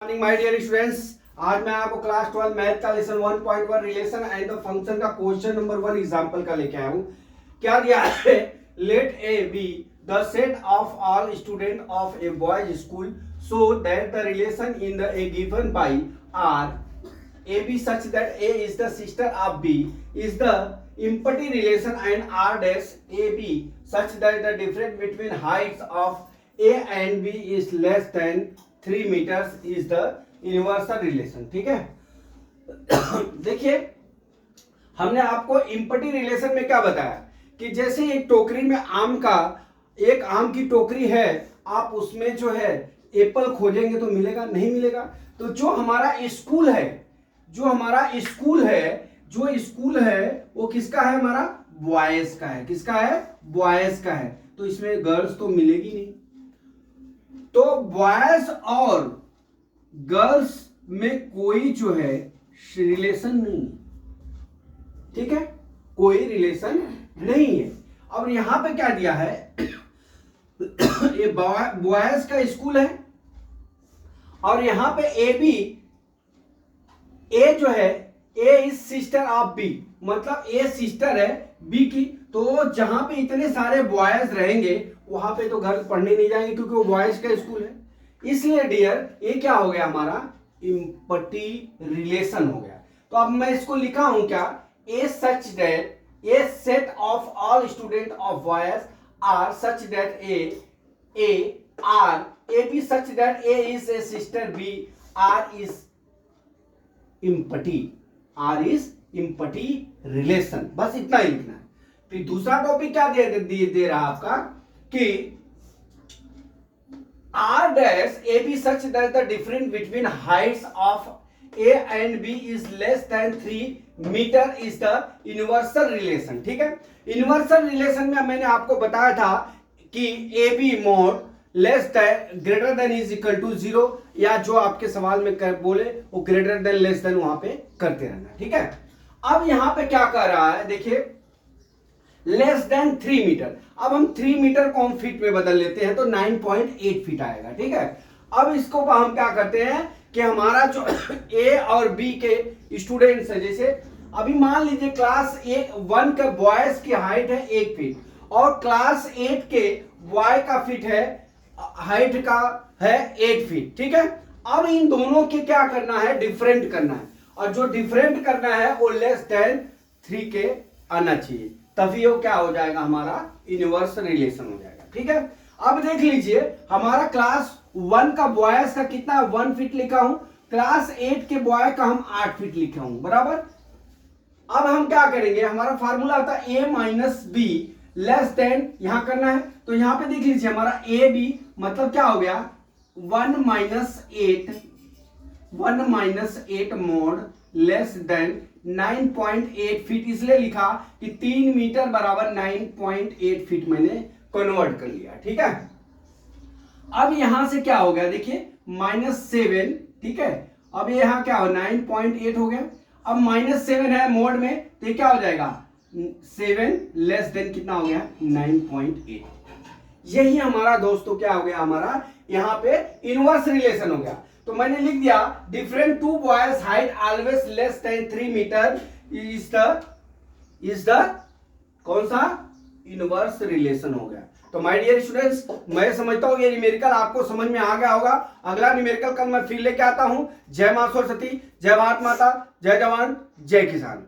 Morning my dear students. आज मैं आपको क्लास 12 मैथ का lesson 1.1 relation and the function का क्वेश्चन नंबर 1 एग्जांपल का लेके आया हूं। क्या दिया है? Let A be the set of all student of a boys school so that the relation in the A given by R A B such that A is the sister of B is the empty relation and r dash a b such that the difference between heights of a and b is less than 3 meters is the universal relation। ठीक है। देखिए, हमने आपको empty relation में क्या बताया कि जैसे एक टोकरी में एक आम की टोकरी है, आप उसमें जो है एप्पल खोजेंगे तो मिलेगा नहीं मिलेगा। तो जो हमारा स्कूल है वो किसका है? हमारा बॉयज का है। किसका है? बॉयज का है। तो इसमें गर्ल्स तो मिलेगी नहीं। तो बॉयज और गर्ल्स में कोई जो है रिलेशन नहीं है। ठीक है, कोई रिलेशन नहीं है। अब यहां पे क्या दिया है? ये बॉयज का स्कूल है और यहां पे ए जो है ए इज सिस्टर ऑफ बी, मतलब ए सिस्टर है बी की। तो जहां पे इतने सारे बॉयज रहेंगे वहां पे तो घर पढ़ने नहीं जाएंगे क्योंकि वो बॉयज का स्कूल है। इसलिए डियर ये क्या हो गया? हमारा इम्पटी रिलेशन हो गया। तो अब मैं इसको लिखा हूं क्या? A such that a set of all student of boys R such that A R A B such that A is a sister B R is empty relation. बस इतना ही लिखना है। फिर दूसरा टॉपिक क्या दे रहा आपका कि R dash A B such that the difference between heights of A and B is less than 3 meter is the universal relation। ठीक है, universal relation में मैंने आपको बताया था कि AB mod less than greater than is equal to 0, या जो आपके सवाल में बोले वो ग्रेटर देन लेस देन वहां पे करते रहना। ठीक है। अब यहां पे क्या कर रहा है? देखिए, लेस देन 3 मीटर। अब हम 3 मीटर को हम फीट में बदल लेते हैं तो 9.8 फीट आएगा। ठीक है। अब इसको हम क्या करते हैं कि हमारा जो ए और बी के स्टूडेंट्स है, जैसे अभी मान लीजिए क्लास 1 के बॉयज की हाइट है 1 फीट और क्लास 8 के बॉय का फीट है हाइट का है 8 फीट। ठीक है। अब इन दोनों के क्या करना है? डिफरेंट करना है, और जो डिफरेंट करना है वो लेस देन 3 के आना चाहिए, तभी वो क्या हो जाएगा? हमारा यूनिवर्सल रिलेशन हो जाएगा। ठीक है। अब देख लीजिए, हमारा क्लास 1 का बॉयज का कितना 1 फीट लिखा हूं, क्लास 8 के बॉय का हम 8 फीट लिखा हूं, बराबर। अब हम क्या करेंगे? हमारा फार्मूला था ए माइनस बी लेस देन, यहां करना है तो यहां पे देख लीजिए हमारा ए बी मतलब क्या हो गया? 1 minus 8 mode less than 9.8 feet. इसलिए लिखा कि 3 मीटर बराबर 9.8 फीट मैंने कन्वर्ट कर लिया। ठीक है। अब यहां से क्या हो गया? देखिए -7। ठीक है। अब ये यहां क्या हो? 9.8 हो गया। अब -7 है मोड में तो ये क्या हो जाएगा? 7 लेस देन कितना हो गया? 9.8। यही हमारा दोस्तों क्या हो गया? हमारा यहां पे इनवर्स रिलेशन हो गया। तो मैंने लिख दिया different two boys height always less than 3 metre is the कौन सा? इनवर्स रिलेशन हो गया। तो माय डियर स्टूडेंट्स, मैं समझता हूं ये न्यूमेरिकल आपको समझ में आ गया होगा। अगला न्यूमेरिकल कल मैं फिर लेके आता हूं। जय मां सरस्वती, जय भारत माता, जय जवान, जय किसान।